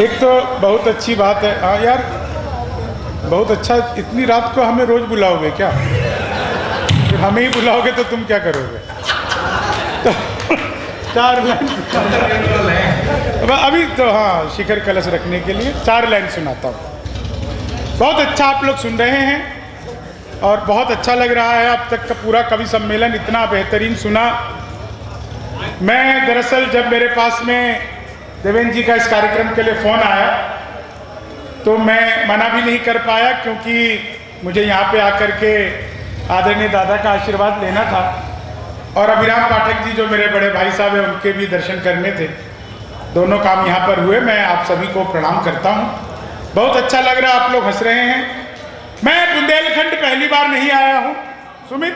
एक तो बहुत अच्छी बात है। हाँ यार, बहुत अच्छा। इतनी रात को हमें रोज बुलाओगे क्या? फिर हमें ही बुलाओगे तो तुम क्या करोगे? तो 4 लाइन अभी तो, हाँ, शिखर कलश रखने के लिए 4 लाइन सुनाता हूँ। बहुत अच्छा आप लोग सुन रहे हैं और बहुत अच्छा लग रहा है। अब तक का पूरा कवि सम्मेलन इतना बेहतरीन सुना। मैं दरअसल जब मेरे पास में देवेंद्र जी का इस कार्यक्रम के लिए फ़ोन आया तो मैं मना भी नहीं कर पाया, क्योंकि मुझे यहाँ पे आकर के आदरणीय दादा का आशीर्वाद लेना था और अभिराम पाठक जी जो मेरे बड़े भाई साहब हैं उनके भी दर्शन करने थे। दोनों काम यहाँ पर हुए। मैं आप सभी को प्रणाम करता हूँ। बहुत अच्छा लग रहा है, आप लोग हंस रहे हैं। मैं बुंदेलखंड पहली बार नहीं आया हूँ सुमित,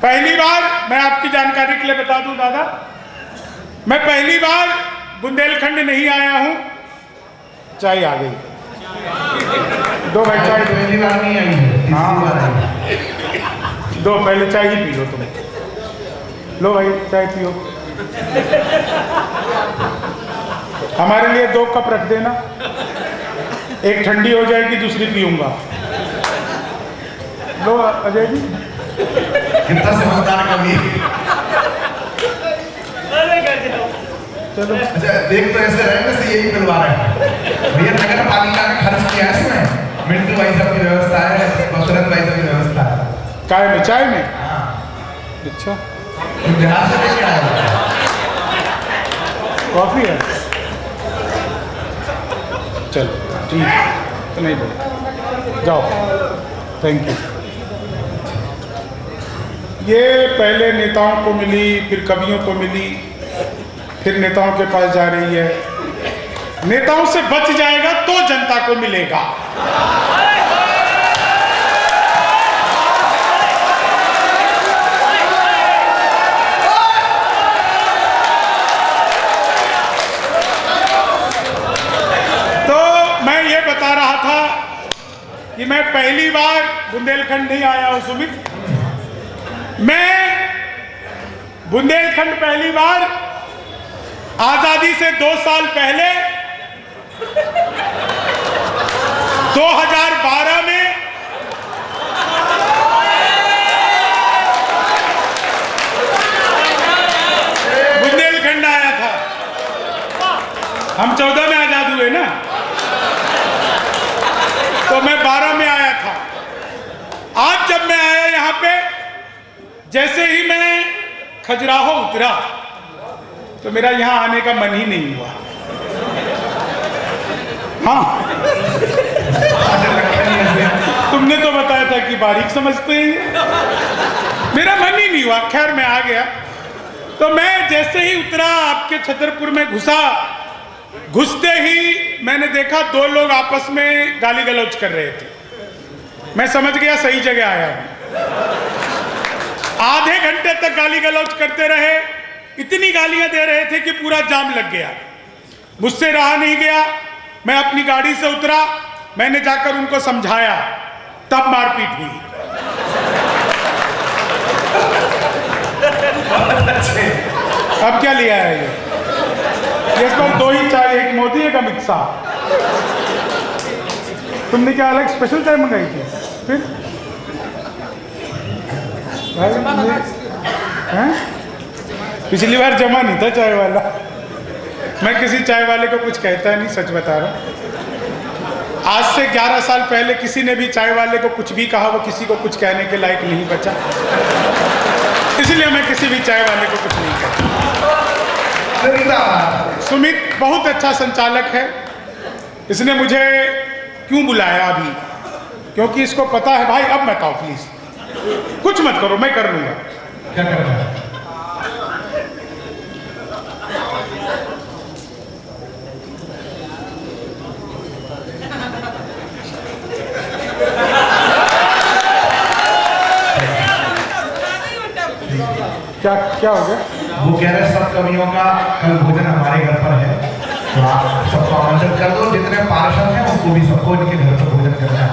पहली बार। मैं आपकी जानकारी के लिए बता दूं दादा, मैं पहली बार बुंदेलखंड नहीं आया हूँ। चाय आ गई, 2 भाई चाय। पहली बार नहीं आई है, हाँ, 2 पहले चाय ही पी लो तुम। लो भाई चाय पियो। हमारे लिए 2 कप रख देना, एक ठंडी हो जाएगी, दूसरी पीऊंगा। लो अजय जी। कितना समझदार कवि। चलो अच्छा, देख तो ऐसे रहे जैसे यही मिलवा रहे हैं। भैया नगर पालिका ने खर्च किया है इसमें। मिंटू भाई साहब की व्यवस्था है, बसरत भाई साहब की व्यवस्था है। चाय में, चाय में। हाँ, अच्छा, तुम बिहार से लेके आए हो? कॉफी है। चलो ठीक है, तो नहीं दो, जाओ। Thank you. ये पहले नेताओं को मिली, फिर कवियों को मिली, फिर नेताओं के पास जा रही है। नेताओं से बच जाएगा तो जनता को मिलेगा। तो मैं ये बता रहा था कि मैं पहली बार बुंदेलखंड नहीं आया हूं सुमित। मैं बुंदेलखंड पहली बार आजादी से 2 साल पहले 2012 में बुंदेलखंड आया था। हम 14 में आजाद हुए ना, तो मैं 12 में आया था। आज जब मैं आया यहाँ पे, जैसे ही मैं खजुराहो उतरा तो मेरा यहाँ आने का मन ही नहीं हुआ। हाँ, तुमने तो बताया था कि बारीक समझते हैं, मेरा मन ही नहीं हुआ। खैर मैं आ गया। तो मैं जैसे ही उतरा, आपके छतरपुर में घुसा, घुसते ही मैंने देखा 2 लोग आपस में गाली गलौज कर रहे थे। मैं समझ गया सही जगह आया हूं। आधे घंटे तक गाली गलौज करते रहे, इतनी गालियां दे रहे थे कि पूरा जाम लग गया। मुझसे रहा नहीं गया, मैं अपनी गाड़ी से उतरा, मैंने जाकर उनको समझाया, तब मारपीट हुई। अब क्या लिया है ये? इस पर 2 ही चाय, एक मोदी एक अमित शाह। तुमने क्या अलग स्पेशल चाय मंगाई थी? फिर हैं? पिछली बार जमा नहीं था चाय वाला। मैं किसी चाय वाले को कुछ कहता नहीं, सच बता रहा हूँ। आज से 11 साल पहले किसी ने भी चाय वाले को कुछ भी कहा, वो किसी को कुछ कहने के लायक नहीं बचा। इसलिए मैं किसी भी चाय वाले को कुछ नहीं कहता। सुमित बहुत अच्छा संचालक है। इसने मुझे क्यों बुलाया अभी? क्योंकि इसको पता है भाई। अब मत आओ प्लीज, कुछ मत करो, मैं कर लूंगा। क्या करना है? क्या क्या हो गया? वो कह रहे सब कवियों का कल भोजन हमारे घर पर है, तो आप सबको आमंत्रित कर दो। जितने पार्षद हैं उनको भी, सबको इनके घर पर भोजन करना है।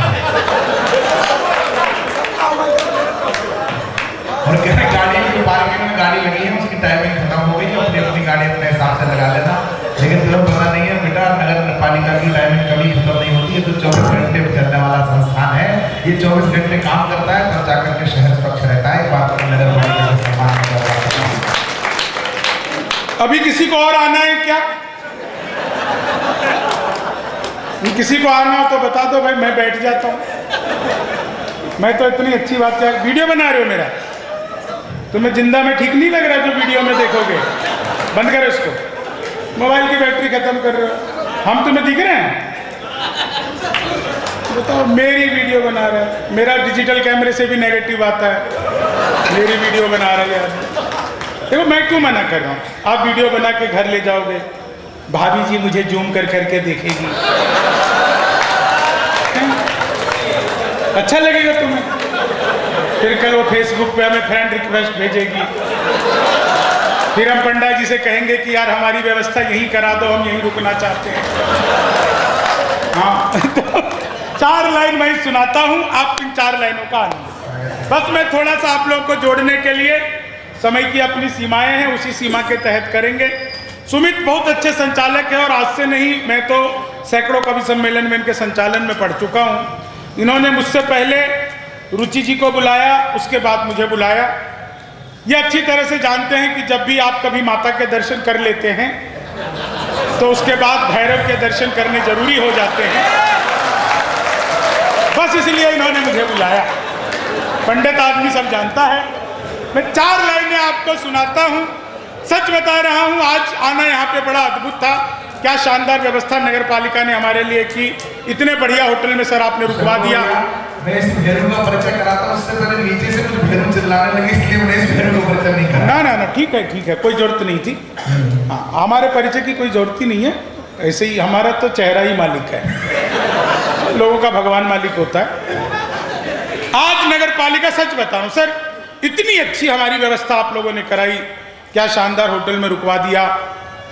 और कह रहे गाड़ी की पार्किंग में गाड़ी लगी है, उसकी टाइमिंग खत्म हो गई है, अपनी अपनी गाड़ी अपने हिसाब से लगा लेना। लेकिन तुम्हें पता नहीं है बेटा, ये 24 घंटे काम करता है, तब जाकर के शहर स्वच्छ रहता है। एक बात को नगर पालिका का सम्मान करता है। अभी किसी को और आना है क्या? किसी को आना हो तो बता दो भाई, मैं बैठ जाता हूँ। मैं तो इतनी अच्छी बात क्या, वीडियो बना रहे हो मेरा? तुम्हें जिंदा में ठीक नहीं लग रहा जो वीडियो में देखोगे? बंद करो इसको, मोबाइल की बैटरी खत्म कर रहे हो। हम तुम्हें दिख रहे हैं? बताओ, मेरी वीडियो बना रहा है, मेरा डिजिटल कैमरे से भी नेगेटिव आता है, मेरी वीडियो बना रहा है। देखो मैं क्यों मना कर रहा हूँ, आप वीडियो बना के घर ले जाओगे, भाभी जी मुझे जूम कर करके देखेगी, अच्छा लगेगा तुम्हें? फिर कल वो फेसबुक पे हमें फ्रेंड रिक्वेस्ट भेजेगी, फिर हम पंडा जी से कहेंगे कि यार हमारी व्यवस्था यहीं करा दो, हम यहीं रुकना चाहते हैं। हाँ तो 4 लाइन मैं सुनाता हूँ, आप इन 4 लाइनों का आनंद। बस मैं थोड़ा सा आप लोगों को जोड़ने के लिए, समय की अपनी सीमाएं हैं, उसी सीमा के तहत करेंगे। सुमित बहुत अच्छे संचालक है और आज से नहीं, मैं तो सैकड़ों कवि सम्मेलन में इनके संचालन में पढ़ चुका हूँ। इन्होंने मुझसे पहले रुचि जी को बुलाया, उसके बाद मुझे बुलाया। ये अच्छी तरह से जानते हैं कि जब भी आप कभी माता के दर्शन कर लेते हैं तो उसके बाद भैरव के दर्शन करने जरूरी हो जाते हैं। बस इसलिए इन्होंने मुझे बुलाया, पंडित आदमी सब जानता है। मैं 4 लाइनें आपको सुनाता हूँ, सच बता रहा हूँ। आज आना यहाँ पे बड़ा अद्भुत था, क्या शानदार व्यवस्था नगर पालिका ने हमारे लिए की। इतने बढ़िया होटल में सर आपने रुकवा दिया। मैं इस भैरव का परिचय कराता हूँ, उससे पहले नीचे से कुछ भैरव चिल्लाने लगे, इसलिए मैंने इस भैरव का परिचय नहीं करा। ना, ठीक है, कोई जरूरत नहीं थी। हाँ, हमारे परिचय की कोई जरूरत ही नहीं है। ऐसे ही हमारा तो चेहरा ही मालिक है, लोगों का भगवान मालिक होता है। आज नगर पालिका, सच बताऊं सर, इतनी अच्छी हमारी व्यवस्था आप लोगों ने कराई, क्या शानदार होटल में रुकवा दिया।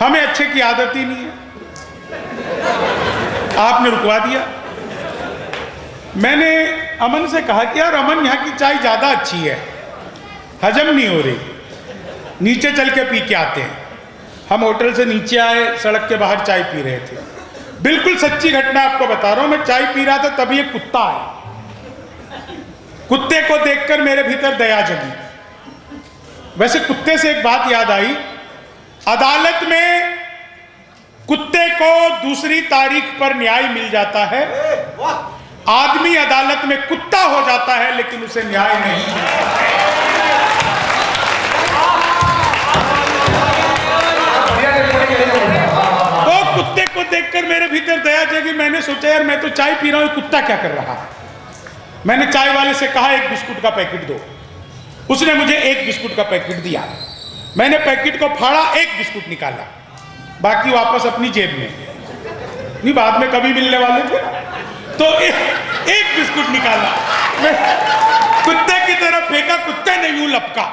हमें अच्छे की आदत ही नहीं है, आपने रुकवा दिया। मैंने अमन से कहा कि यार अमन, यहाँ की चाय ज़्यादा अच्छी है, हजम नहीं हो रही, नीचे चल के पी के आते हैं। हम होटल से नीचे आए, सड़क के बाहर चाय पी रहे थे। बिल्कुल सच्ची घटना आपको बता रहा हूँ, मैं चाय पी रहा था, तभी एक कुत्ता आया। कुत्ते को देखकर मेरे भीतर दया जगी। वैसे कुत्ते से एक बात याद आई, अदालत में कुत्ते को दूसरी तारीख पर न्याय मिल जाता है, आदमी अदालत में कुत्ता हो जाता है लेकिन उसे न्याय नहीं मिलता। तो कुत्ते को देखकर मेरे भीतर दया जगी। मैंने सोचा यार मैं तो चाय पी रहा हूं, कुत्ता क्या कर रहा है। मैंने चाय वाले से कहा 1 बिस्कुट का पैकेट दो। उसने मुझे 1 बिस्कुट का पैकेट दिया। मैंने पैकेट को फाड़ा, 1 बिस्कुट निकाला, बाकी वापस अपनी जेब में। नहीं, बाद में कभी मिलने वाले थे, तो एक बिस्कुट निकाला, कुत्ते की तरफ फेंका, कुत्ते ने यूं लपका,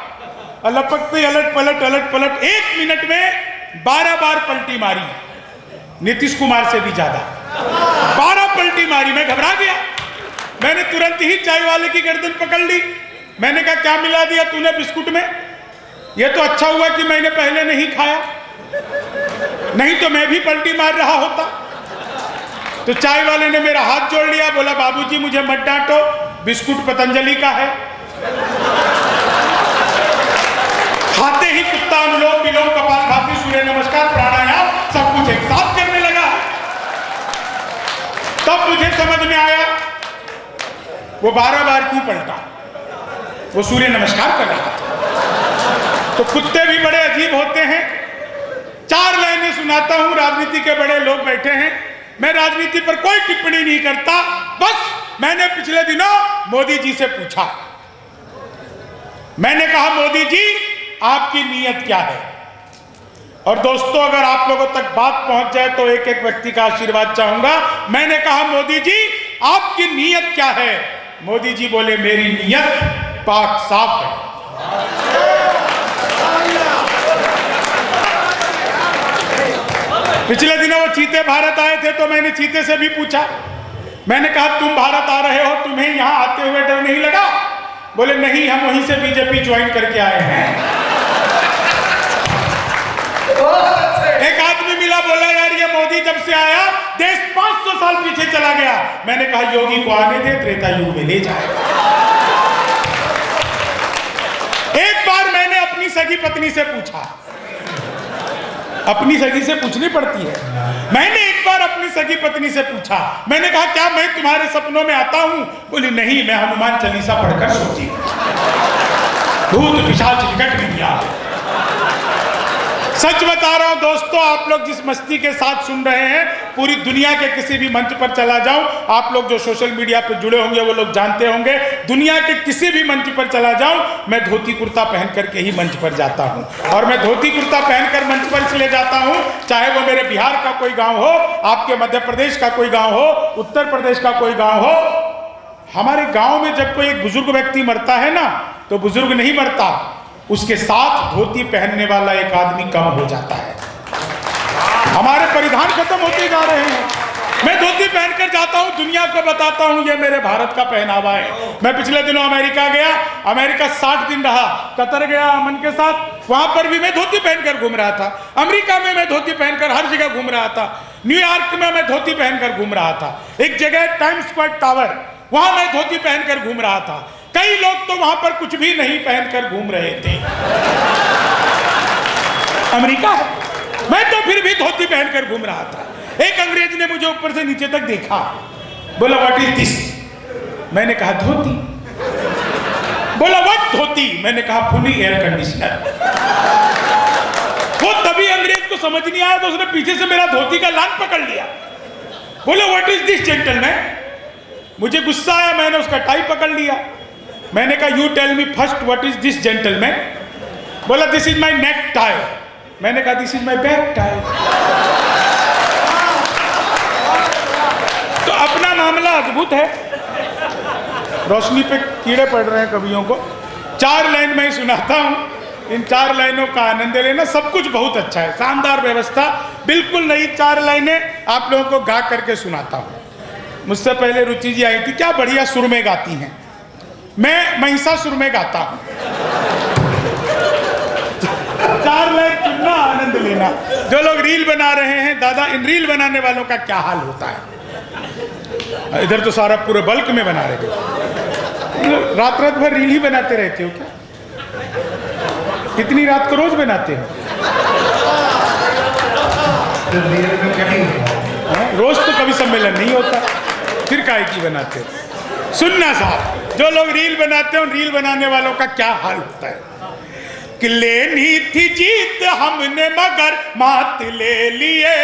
लपकते अलट पलट 1 मिनट में 12 बार पलटी मारी। नीतीश कुमार से भी ज्यादा 12 पलटी मारी। मैं घबरा गया। मैंने तुरंत ही चाय वाले की गर्दन पकड़ ली। मैंने कहा क्या मिला दिया तूने बिस्कुट में? ये तो अच्छा हुआ कि मैंने पहले नहीं खाया, नहीं तो मैं भी पलटी मार रहा होता। तो चाय वाले ने मेरा हाथ जोड़ लिया, बोला बाबूजी मुझे मत डांटो, बिस्कुट पतंजलि का है। खाते ही कुत्ता अनुलोम विलोम कपालभाति सूर्य नमस्कार प्राणायाम सब कुछ एक साथ करने लगा। तब मुझे समझ में आया वो 12 बार क्यों पलटा, वो सूर्य नमस्कार कर रहा था। तो कुत्ते भी बड़े अजीब होते हैं। 4 लाइनें सुनाता हूं, राजनीति के बड़े लोग बैठे हैं। मैं राजनीति पर कोई टिप्पणी नहीं करता, बस मैंने पिछले दिनों मोदी जी से पूछा। मैंने कहा मोदी जी आपकी नीयत क्या है? और दोस्तों अगर आप लोगों तक बात पहुंच जाए तो एक एक व्यक्ति का आशीर्वाद चाहूंगा। मैंने कहा मोदी जी आपकी नीयत क्या है? मोदी जी बोले मेरी नीयत पाक साफ है। पिछले दिनों वो चीते भारत आए थे तो मैंने चीते से भी पूछा। मैंने कहा तुम भारत आ रहे हो, तुम्हें यहां आते हुए डर नहीं लगा? बोले नहीं, हम वहीं से बीजेपी ज्वाइन करके आए हैं। एक आदमी मिला, बोला यार ये मोदी जब से आया देश 500 साल पीछे चला गया। मैंने कहा योगी को आने दे, त्रेता युग में ले जाएगा। एक बार मैंने अपनी सगी पत्नी से पूछा, अपनी सगी से पूछनी पड़ती है, मैंने एक बार अपनी सगी पत्नी से पूछा, मैंने कहा क्या मैं तुम्हारे सपनों में आता हूं? बोली नहीं, मैं हनुमान चालीसा पढ़कर सोती, भूत पिशाच निकट नहीं आ। सच बता रहा हूं दोस्तों, आप लोग जिस मस्ती के साथ सुन रहे हैं, पूरी दुनिया के किसी भी मंच पर चला जाऊं, आप लोग जो सोशल मीडिया पर जुड़े होंगे वो लोग जानते होंगे, दुनिया के किसी भी मंच पर चला जाऊं, मैं धोती कुर्ता पहन करके ही मंच पर जाता हूं। और मैं धोती कुर्ता पहनकर मंच पर इसलिए जाता हूं, चाहे वो मेरे बिहार का कोई गांव हो, आपके मध्य प्रदेश का कोई गांव हो, उत्तर प्रदेश का कोई गांव हो। हमारे गांव में जब कोई एक बुजुर्ग व्यक्ति मरता है ना, तो बुजुर्ग नहीं मरता, उसके साथ धोती पहनने वाला एक आदमी कम हो जाता है। हमारे परिधान खत्म होते जा रहे हैं। मैं धोती पहनकर जाता हूं, दुनिया को बताता हूं ये मेरे भारत का पहनावा है। मैं पिछले दिनों अमेरिका गया, अमेरिका 60 दिन रहा, कतर गया अमन के साथ, वहां पर भी मैं धोती पहनकर घूम रहा था। अमेरिका में मैं धोती पहनकर हर जगह घूम रहा था। न्यूयॉर्क में मैं धोती पहनकर घूम रहा था। एक जगह टाइम्स स्क्वायर टावर, वहां मैं धोती पहनकर घूम रहा था। कई लोग तो वहां पर कुछ भी नहीं पहनकर घूम रहे थे। अमेरिका है, मैं तो फिर भी धोती पहनकर घूम रहा था। एक अंग्रेज ने मुझे ऊपर से नीचे तक देखा, बोला व्हाट इज दिस? मैंने कहा धोती। बोला व्हाट धोती? मैंने कहा फुली एयर कंडीशनर। वो तभी अंग्रेज को समझ नहीं आया, तो उसने पीछे से मेरा धोती का लान पकड़ लिया। बोला व्हाट इज दिस जेंटलमैन? मुझे गुस्सा आया, मैंने उसका टाई पकड़ लिया। मैंने कहा you tell me first what is this gentleman? बोला this is my neck tie. मैंने कहा this is my back tie. तो अपना मामला अद्भुत है। रोशनी पे कीड़े पड़ रहे हैं कवियों को। 4 लाइन मैं सुनाता हूं, इन 4 लाइनों का आनंद लेना। सब कुछ बहुत अच्छा है, शानदार व्यवस्था, बिल्कुल नई 4 लाइनें आप लोगों को गा करके सुनाता हूं। मुझसे पहले रुचि जी आई थी, क्या बढ़िया सुर में गाती हैं। मैं महिषासुर में गाता हूं। 4 लाइन सुनना, आनंद लेना। जो लोग रील बना रहे हैं, दादा इन रील बनाने वालों का क्या हाल होता है। इधर तो सारा पूरे बल्क में बना रहे थे। रात रात भर रील ही बनाते रहते हो क्या? इतनी रात को रोज बनाते हो? रोज तो कभी सम्मेलन नहीं होता, फिर काहे की बनाते हो? सुनना साहब, जो लोग रील बनाते हैं, रील बनाने वालों का क्या हाल होता है कि लेनी थी जीत हमने मगर मात ले लिए,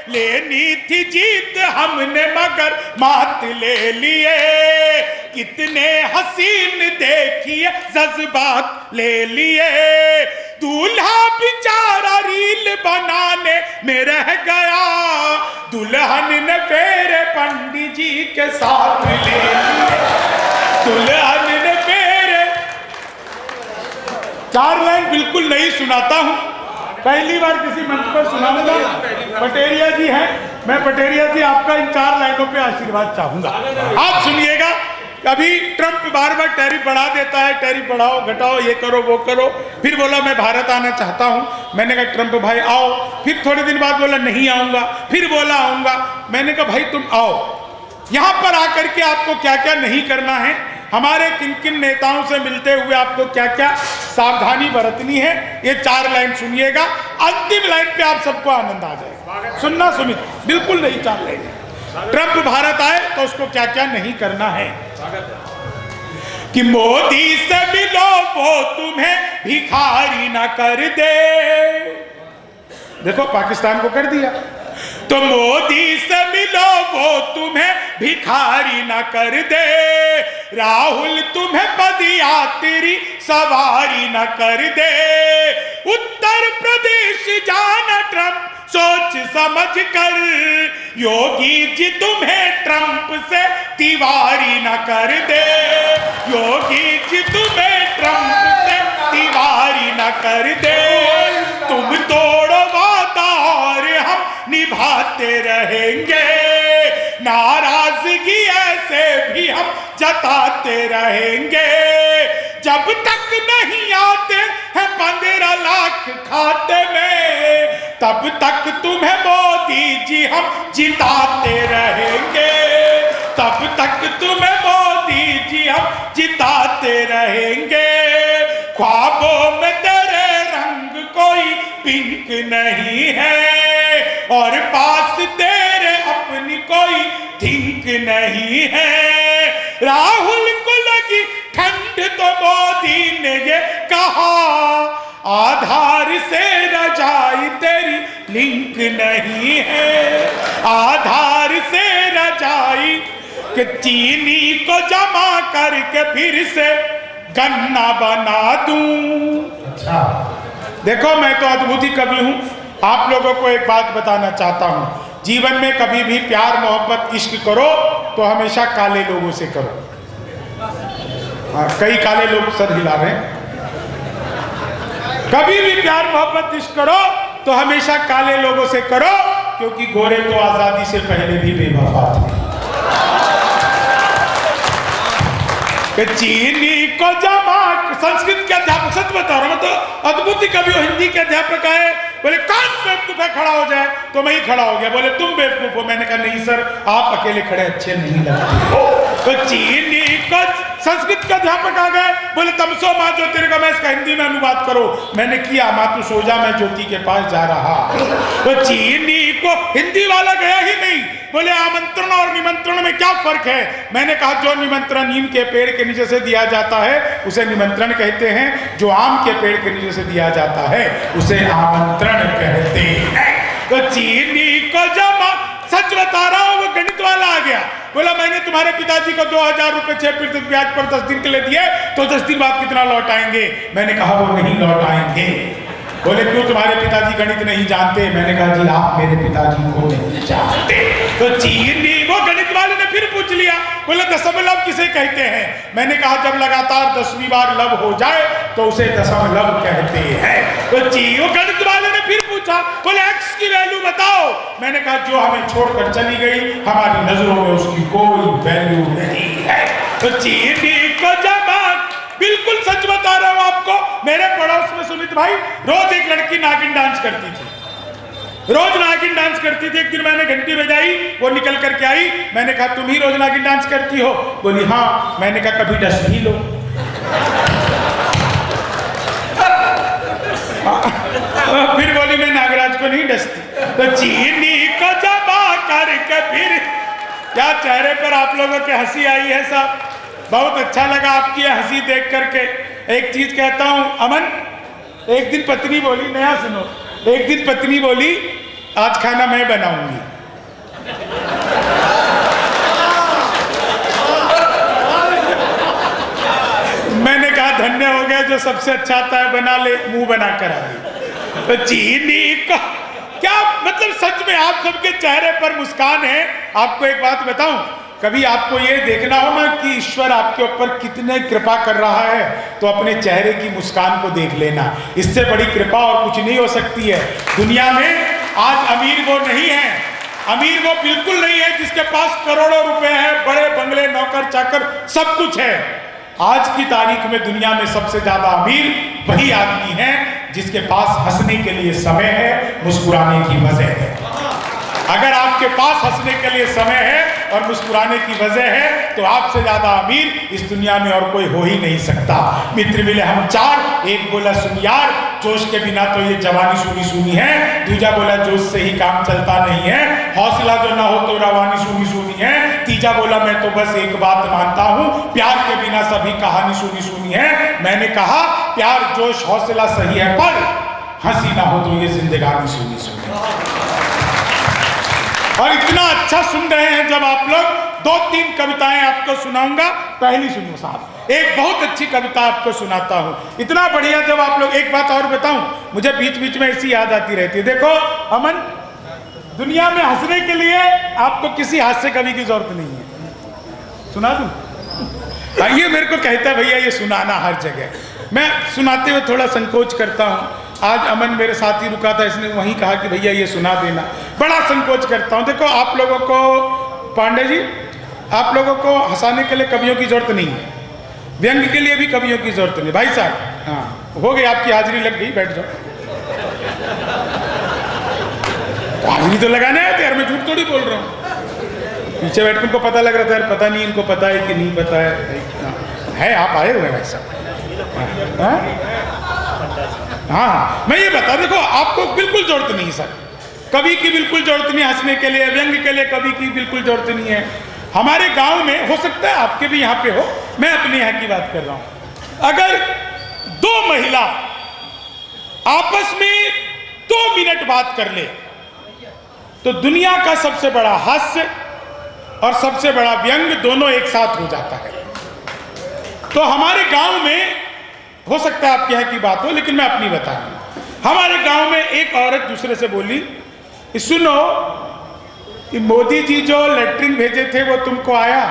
लेनी थी जीत हमने मगर मात ले लिए, कितने हसीन देखिए जज्बात ले लिए, दूल्हा बेचारा रील बनाने में रह गया, दुल्हन ने फेरे पंडित जी के साथ ले लिए, दुल्हन ने फेरे। 4 लाइन बिल्कुल नहीं सुनाता हूं, पहली बार किसी मंच पर सुनाऊंगा। पटेरिया जी हैं, मैं पटेरिया जी आपका इन 4 लाइनों पे आशीर्वाद चाहूंगा। आप सुनिएगा। अभी ट्रंप बार बार टैरिफ बढ़ा देता है, टैरिफ बढ़ाओ घटाओ, ये करो वो करो। फिर बोला मैं भारत आना चाहता हूं। मैंने कहा ट्रंप भाई आओ। फिर थोड़े दिन बाद बोला नहीं आऊंगा, फिर बोला आऊंगा। मैंने कहा भाई तुम आओ, यहां पर आकर के आपको क्या क्या नहीं करना है, हमारे किन किन नेताओं से मिलते हुए आपको क्या क्या सावधानी बरतनी है, ये 4 लाइन सुनिएगा। अंतिम लाइन पे आप सबको आनंद आ जाएगा। सुनना सुमित, बिल्कुल नहीं 4 लाइन। ट्रंप भारत आए तो उसको क्या क्या नहीं करना है कि मोदी से मिलो वो तुम्हें भिखारी ना कर दे। देखो पाकिस्तान को कर दिया। तो मोदी से मिलो वो तुम्हें भिखारी ना कर दे, राहुल तुम्हें पदयात्री सवारी ना कर दे, उत्तर प्रदेश जाना ट्रंप सोच समझ कर, योगी जी तुम्हें ट्रंप से तिवारी ना कर दे, योगी जी तुम्हें ट्रंप से तिवारी ना कर दे, तुम तोड़ो वादा और हम निभाते रहेंगे, नाराजगी ऐसे भी हम जताते रहेंगे, जब तक नहीं आते हैं 15 लाख खाते में, तब तक तुम्हें मोदी जी हम जिताते रहेंगे, तब तक तुम्हें मोदी जी हम जिताते रहेंगे। ख्वाबों में तेरे रंग कोई पिंक नहीं है और पास तेरे अपनी कोई थिंक नहीं है। राहुल को लगी ठंड तो मोदी ने ये कहा, आधार से रजाई तेरी लिंक नहीं है, आधार से रजाई कि चीनी को जमा करके फिर से गन्ना बना दूं। अच्छा, देखो मैं तो अद्भुत कवि हूं। आप लोगों को एक बात बताना चाहता हूं, जीवन में कभी भी प्यार मोहब्बत इश्क करो तो हमेशा काले लोगों से करो। कई काले लोग सर हिला रहे हैं। कभी भी प्यार मोहब्बत इश्क करो तो हमेशा काले लोगों से करो, क्योंकि गोरे तो आजादी से पहले भी बेवफा थे। चीनी को जमा, संस्कृत के अध्यापक, सच बता रहा हूं, तो अद्भुत कवि हिंदी के अध्यापक आए, बोले कौन बेवकूफ है खड़ा हो जाए, तो मैं ही खड़ा हो गया। बोले तुम बेवकूफ हो। मैंने कहा नहीं सर, आप अकेले खड़े अच्छे नहीं लगते। तो चीनी को संस्कृत के अध्यापक आ गए, बोले तमसो माँ ज्योतिर्गमय, इसका हिंदी में अनुवाद करो। मैंने किया, माँ तू सो जा, मैं ज्योति के पास जा रहा। तो चीनी को हिंदी वाला गया ही नहीं। बोले आमंत्रण और निमंत्रण में क्या फर्क है? मैंने कहा जो निमंत्रण नीम के पेड़ के नीचे से दिया जाता है उसे निमंत्रण कहते हैं, जो आम के पेड़ के नीचे से दिया जाता है उसे आमंत्रण कहते हैं। तो चीनी को जमा, सच बता रहा हूं, वो गणित वाला आ गया, बोला मैंने तुम्हारे पिताजी को 2000 रुपए 6% ब्याज पर 10 दिन के लिए दिए, तो 10 दिन बाद कितना लौट आएंगे? मैंने कहा वो नहीं लौट आएंगे। बोले क्यों, तुम्हारे पिताजी गणित नहीं जानते? मैंने कहा जी आप मेरे पिताजी को नहीं जानते। तो चीनी, वो गणित वाले ने फिर पूछ लिया, बोले दशमलव किसे कहते हैं? मैंने कहा जब लगातार 10वीं बार लव हो जाए तो उसे दशमलव कहते हैं। तो वो गणित वाले ने फिर पूछा, बोले एक्स की वैल्यू बताओ। मैंने कहा जो हमें छोड़कर चली गई, हमारी नजरों में उसकी कोई वैल्यू नहीं है। तो चीनी को जमा, बिल्कुल सच बता रहा हूं आपको। मेरे पड़ोस में सुमित भाई, रोज एक लड़की नागिन डांस करती थी, रोज नागिन डांस करती थी। एक दिन मैंने घंटी बजाई, वो निकल करके आई। मैंने कहा तुम ही रोज नागिन डांस करती हो? बोली हाँ। मैंने कहा कभी डस भी लो। फिर बोली मैं नागराज को नहीं डसती। तो चीनी को जमा करके फिर, क्या चेहरे पर आप लोगों की हंसी आई है साहब? बहुत अच्छा लगा आपकी हंसी देख करके। एक चीज कहता हूं अमन, एक दिन पत्नी बोली, नया सुनो, एक दिन पत्नी बोली आज खाना मैं बनाऊंगी। मैंने कहा धन्य हो गया, जो सबसे अच्छा आता है बना ले, मुंह बना कर आ गई। तो चीनी का क्या मतलब, सच में आप सबके चेहरे पर मुस्कान है। आपको एक बात बताऊं, कभी आपको ये देखना हो ना कि ईश्वर आपके ऊपर कितने कृपा कर रहा है, तो अपने चेहरे की मुस्कान को देख लेना। इससे बड़ी कृपा और कुछ नहीं हो सकती है दुनिया में। आज अमीर वो नहीं है, अमीर वो बिल्कुल नहीं है जिसके पास करोड़ों रुपए हैं, बड़े बंगले, नौकर चाकर, सब कुछ है। आज की तारीख में दुनिया में सबसे ज्यादा अमीर वही आदमी है जिसके पास हंसने के लिए समय है, मुस्कुराने की वजह है। अगर आपके पास हंसने के लिए समय है और मुस्कुराने की वजह है, तो आपसे ज्यादा अमीर इस दुनिया में और कोई हो ही नहीं सकता। मित्र मिले हम चार, एक बोला सुन यार, जोश के बिना तो ये जवानी सूनी सूनी है। दूजा बोला जोश से ही काम चलता नहीं है, हौसला जो ना हो तो रवानी सूनी सूनी है। तीजा बोला मैं तो बस एक बात मानता हूँ, प्यार के बिना सभी कहानी सूनी सूनी है। मैंने कहा प्यार जोश हौसला सही है, पर हंसी ना हो तो ये जिंदगानी सूनी सूनी है। और इतना अच्छा सुन रहे हैं जब आप लोग, 2-3 कविताएं आपको सुनाऊंगा। पहली सुनो साहब, एक बहुत अच्छी कविता आपको सुनाता हूं। इतना बढ़िया जब आप लोग, एक बात और बताऊं, मुझे बीच बीच में ऐसी याद आती रहती है। देखो अमन, दुनिया में हंसने के लिए आपको किसी हास्य कवि की जरूरत नहीं है। सुना दूं? ये मेरे को कहता है भैया ये सुनाना हर जगह। मैं सुनाते हुए थोड़ा संकोच करता हूँ। आज अमन मेरे साथ ही रुका था, इसने वहीं कहा कि भैया ये सुना देना, बड़ा संकोच करता हूँ। देखो आप लोगों को, पांडे जी, आप लोगों को हंसाने के लिए कवियों की जरूरत नहीं है, व्यंग के लिए भी कवियों की जरूरत नहीं। भाई साहब, हाँ हो गई, आपकी हाजिरी लग गई, बैठ जाओ। हाजिरी तो लगाने आए थे यार, मैं झूठ थोड़ी बोल रहा हूँ। पीछे बैठ के उनको पता लग रहा था यार, पता नहीं इनको पता है कि नहीं पता है आप आए हुए हैं भाई साहब। हाँ, मैं ये बता, देखो आपको बिल्कुल जरूरत नहीं सर, कवि की बिल्कुल जरूरत नहीं हंसने के लिए, व्यंग के लिए कवि की बिल्कुल जरूरत नहीं है। हमारे गांव में हो सकता है आपके भी यहाँ पे हो, मैं अपने यहाँ की बात कर रहा हूँ, अगर दो महिला आपस में 2 मिनट बात कर ले तो दुनिया का सबसे बड़ा हास्य और सबसे बड़ा व्यंग दोनों एक साथ हो जाता है। तो हमारे गांव में हो सकता है आपके यहाँ की बात हो, लेकिन मैं अपनी बता रहा हूं। हमारे गांव में एक औरत दूसरे से बोली, सुनो कि मोदी जी जो लेटरिन भेजे थे वो तुमको आया?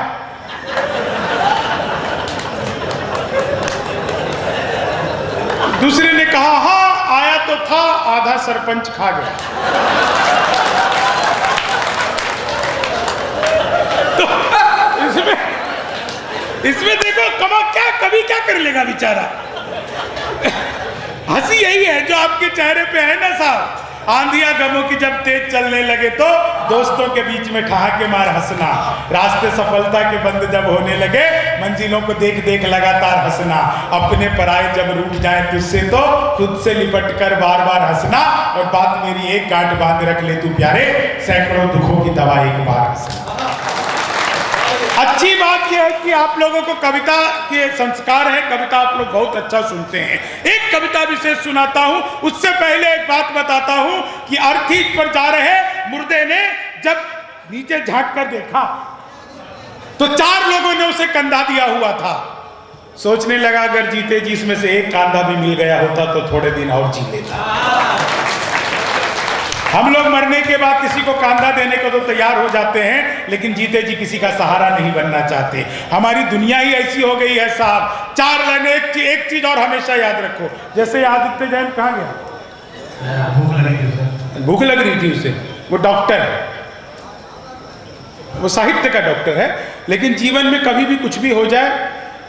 दूसरे ने कहा हाँ आया तो था, आधा सरपंच खा गया। तो इसमें देखो क्या कभी क्या कर लेगा बेचारा। हंसी यही है जो आपके चेहरे पे है ना साहब। आंधियां गमों की जब तेज चलने लगे तो दोस्तों के बीच में ठहाके मार हंसना, रास्ते सफलता के बंद जब होने लगे मंजिलों को देख देख लगातार हंसना, अपने पराये जब रूठ जाए तुझसे तो खुद से लिपट कर बार बार हंसना, और बात मेरी एक गांठ बांध रख ले तू प्यारे, सैकड़ों दुखों की दवा एक बार हंसना। अच्छी बात यह है कि आप लोगों को कविता के संस्कार है, कविता आप लोग बहुत अच्छा सुनते हैं। एक कविता विशेष सुनाता हूं, उससे पहले एक बात बताता हूं कि अर्थी पर जा रहे मुर्दे ने जब नीचे झांक कर देखा तो 4 लोगों ने उसे कंधा दिया हुआ था। सोचने लगा अगर जीते जी इसमें से एक कंधा भी मिल गया होता तो थोड़े दिन और जी लेता। हम लोग मरने के बाद किसी को कांधा देने को तो तैयार हो जाते हैं, लेकिन जीते जी किसी का सहारा नहीं बनना चाहते। हमारी दुनिया ही ऐसी हो गई है साहब। 4 लाइनें, एक चीज और हमेशा याद रखो, जैसे आदित्य जैन कहाँ गया? भूख लग रही थी उसे। वो डॉक्टर है, वो साहित्य का डॉक्टर है, लेकिन जीवन में कभी भी कुछ भी हो जाए,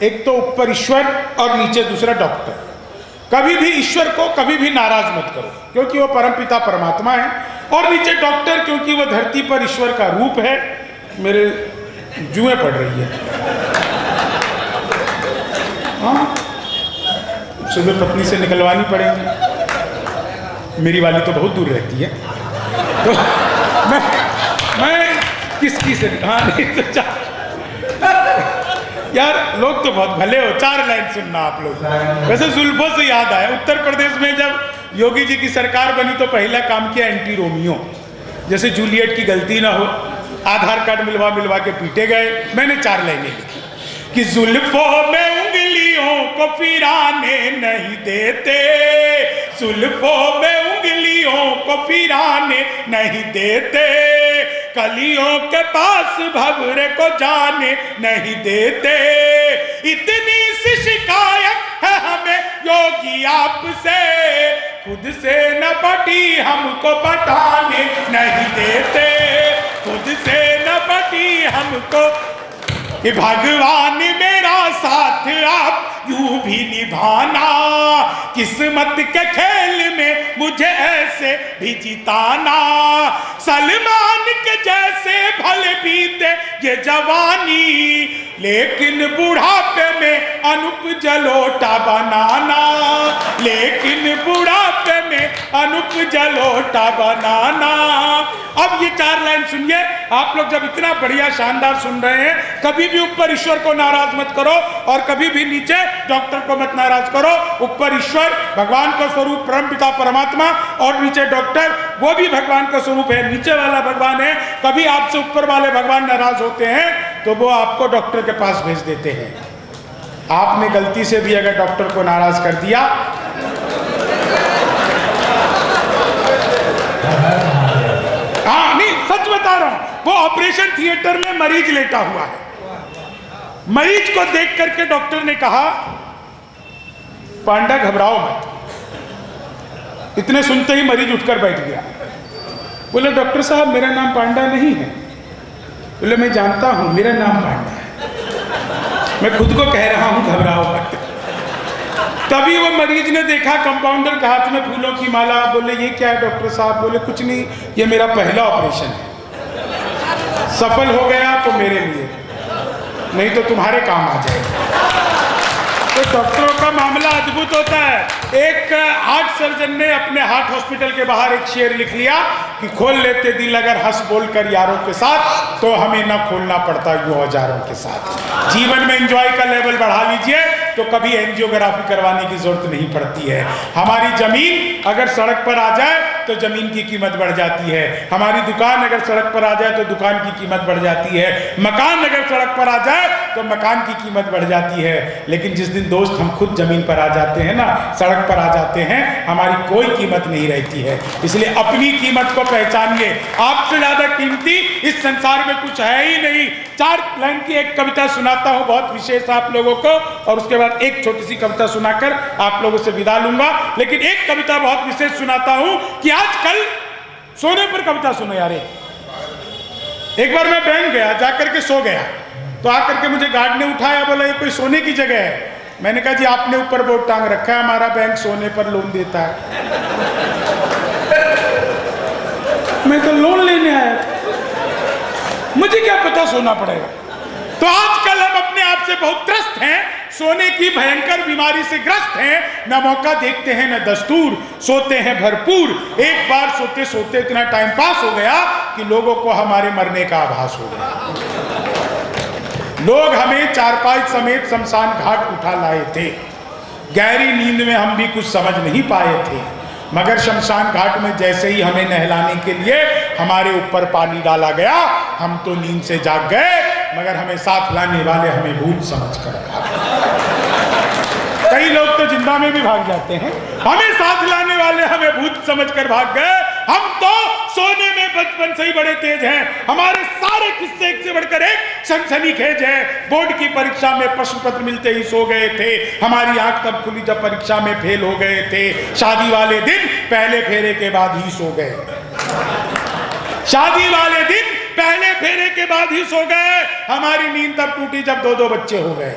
एक तो ऊपर ईश्वर और नीचे दूसरा डॉक्टर। कभी भी ईश्वर को कभी भी नाराज मत करो, क्योंकि वो परमपिता परमात्मा है, और नीचे डॉक्टर क्योंकि वो धरती पर ईश्वर का रूप है। मेरे जुएं पड़ रही है। हाँ, सुबह पत्नी से निकलवानी पड़ेगी, मेरी वाली तो बहुत दूर रहती है, तो मैं किसकी से हाँ नहीं तो यार लोग तो बहुत भले हो। 4 लाइन सुनना आप लोग। वैसे जुल्फों से याद आया, उत्तर प्रदेश में जब योगी जी की सरकार बनी तो पहला काम किया एंटी रोमियो, जैसे जूलियट की गलती ना हो, आधार कार्ड मिलवा के पीटे गए। मैंने 4 लाइनें लिखी कि जुल्फों में उंगलियों को फिराने नहीं देते, जुल्फों में उंगलियों को फिराने नहीं देते, कलियों के पास भंवरे को जाने नहीं देते। इतनी सी शिकायत है हमें योगी आपसे, खुद से न पटी हमको पटाने नहीं देते, खुद से न पटी हमको। कि भगवान मेरा साथ आप यूं भी निभाना, किस्मत के खेल में मुझे ऐसे भी जिताना, सलमान के जैसे भले बीते ये जवानी, लेकिन बुढ़ापे में अनूप जलोटा बनाना, लेकिन बुढ़ापे में अनूप जलोटा बनाना। अब ये 4 लाइन सुनिए आप लोग, जब इतना बढ़िया शानदार सुन रहे हैं, कभी भी ऊपर ईश्वर को नाराज मत करो और कभी भी नीचे डॉक्टर को मत नाराज करो। ऊपर ईश्वर भगवान का स्वरूप परमपिता परमात्मा, और नीचे डॉक्टर वो भी भगवान का स्वरूप है, नीचे वाला भगवान है। कभी आपसे ऊपर वाले भगवान नाराज होते हैं तो वो आपको डॉक्टर के पास भेज देते हैं। आपने गलती से भी अगर डॉक्टर को नाराज कर दिया, हाँ नहीं सच बता रहा हूं, वो ऑपरेशन थिएटर में मरीज लेटा हुआ है, मरीज को देख करके डॉक्टर ने कहा पांडा घबराओ मत। इतने सुनते ही मरीज उठकर बैठ गया। बोले डॉक्टर साहब मेरा नाम पांडा नहीं है। बोले मैं जानता हूं मेरा नाम पांडा है, मैं खुद को कह रहा हूं घबराओ मत। तभी वो मरीज ने देखा कंपाउंडर के हाथ में फूलों की माला। बोले ये क्या है डॉक्टर साहब? बोले कुछ नहीं, ये मेरा पहला ऑपरेशन है, सफल हो गया तो मेरे लिए, नहीं तो तुम्हारे काम आ जाएगा। तो डॉक्टरों का मामला अद्भुत होता है। एक हार्ट सर्जन ने अपने हार्ट हॉस्पिटल के बाहर एक शेर लिख लिया कि खोल लेते दिल अगर हंस बोल कर यारों के साथ, तो हमें ना खोलना पड़ता यूं औजारों के साथ। जीवन में एंजॉय का लेवल बढ़ा लीजिए तो कभी एंजियोग्राफी करवाने की जरूरत नहीं पड़ती है। हमारी जमीन अगर सड़क पर आ जाए तो जमीन की कीमत बढ़ जाती है, हमारी दुकान अगर सड़क पर आ जाए तो दुकान की कीमत बढ़ जाती है, मकान अगर सड़क पर आ जाए तो मकान की कीमत बढ़ जाती है। लेकिन जिस दिन दोस्त हम खुद जमीन पर आ जाते हैं ना, सड़क पर आ जाते हैं, हमारी कोई कीमत नहीं रहती है। इसलिए अपनी कीमत को पहचानिए। आपसे ज्यादा कीमती इस संसार में कुछ है ही नहीं। 4 लाइन की एक कविता सुनाता हूं, बहुत विशेष आप लोगों को, और उसके बाद एक छोटी सी कविता सुनाकर आप लोगों से विदा लूंगा। लेकिन एक कविता बहुत विशेष सुनाता हूं कि आजकल सोने पर कविता सुनो यार। एक बार मैं बैंक गया, जाकर के सो गया, तो आकर के मुझे गार्ड ने उठाया, बोला ये कोई सोने की जगह है। मैंने कहा जी आपने ऊपर बोर्ड टांग रखा है हमारा बैंक सोने पर लोन देता है। मैं तो लोन लेने आया था, मुझे क्या पता सोना पड़ेगा। तो आजकल हम अपने आप से बहुत त्रस्त हैं, सोने की भयंकर बीमारी से ग्रस्त हैं। न मौका देखते हैं न दस्तूर, सोते हैं भरपूर। एक बार सोते सोते इतना टाइम पास हो गया कि लोगों को हमारे मरने का आभास हो गया। लोग हमें चारपाई समेत शमशान घाट उठा लाए थे। गहरी नींद में हम भी कुछ समझ नहीं पाए थे, मगर शमशान घाट में जैसे ही हमें नहलाने के लिए हमारे ऊपर पानी डाला गया, हम तो नींद से जाग गए, मगर हमें साथ लाने वाले हमें भूत समझ कर भाग। कई लोग तो जिंदा में भी भाग जाते हैं, हमें साथ लाने वाले हमें भूत समझ कर भाग गए। हम तो सोने में बचपन से ही बड़े तेज हैं, हमारे सारे किस्से एक से बढ़कर एक सनसनीखेज है। बोर्ड की परीक्षा में प्रश्न पत्र मिलते ही सो गए थे, हमारी आंख तब खुली जब परीक्षा में फेल हो गए थे। शादी वाले दिन पहले फेरे के बाद ही सो गए, शादी वाले दिन पहले फेरे के बाद ही सो गए। हमारी नींद तब टूटी जब 2-2 बच्चे हो गए।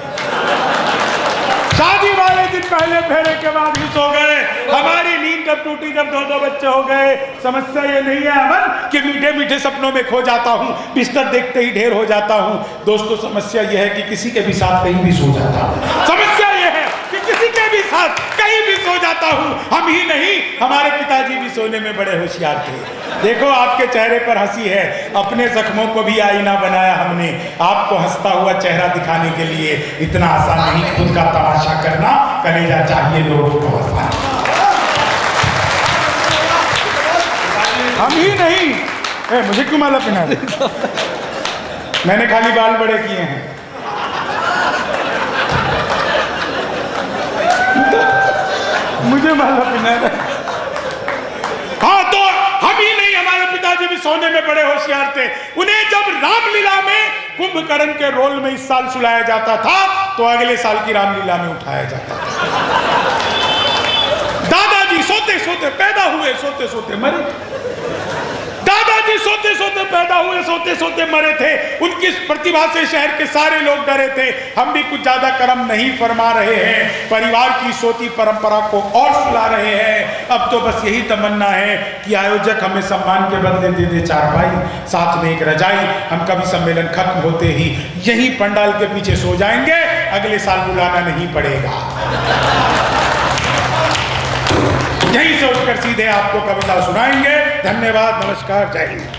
शादी वाले दिन पहले फेरे के बाद ही सो गए, हमारी नींद तब टूटी जब 2-2 बच्चे हो गए। समस्या ये नहीं है अमन कि मीठे मीठे सपनों में खो जाता हूँ, बिस्तर देखते ही ढेर हो जाता हूँ। दोस्तों समस्या यह है कि किसी के भी साथ कहीं भी सो जाता हूँ। समस्या यह है कि किसी के भी साथ कहीं भी सो जाता हूँ। हम ही नहीं, हमारे पिताजी भी सोने में बड़े होशियार थे। देखो आपके चेहरे पर हंसी है, अपने जख्मों को भी आईना बनाया हमने, आपको हंसता हुआ चेहरा दिखाने के लिए। इतना आसान नहीं खुद का तमाशा करना, कलेजा चाहिए लोगों को हंसाना। हम ही नहीं, मुझे क्यों माला पहना दे? मैंने खाली बाल बड़े किए हैं। मुझे माला पहना दे। हाँ तो हम ही नहीं, हमारे पिताजी भी सोने में बड़े होशियार थे। उन्हें जब रामलीला में कुंभकर्ण के रोल में इस साल सुलाया जाता था, तो अगले साल की रामलीला में उठाया जाता था। दादाजी सोते सोते पैदा हुए, सोते सोते मरे। दादाजी सोते सोते पैदा हुए, सोते सोते मरे थे। उनकी इस प्रतिभा से शहर के सारे लोग डरे थे। हम भी कुछ ज्यादा कर्म नहीं फरमा रहे हैं, परिवार की सोती परंपरा को और सुला रहे हैं। अब तो बस यही तमन्ना है कि आयोजक हमें सम्मान के बदले दे दे चारपाई, साथ में एक रजाई। हम कभी सम्मेलन खत्म होते ही यही पंडाल के पीछे सो जाएंगे, अगले साल बुलाना नहीं पड़ेगा। यहीं से उठकर सीधे आपको कविता सुनाएंगे। धन्यवाद, नमस्कार, जय हिंद।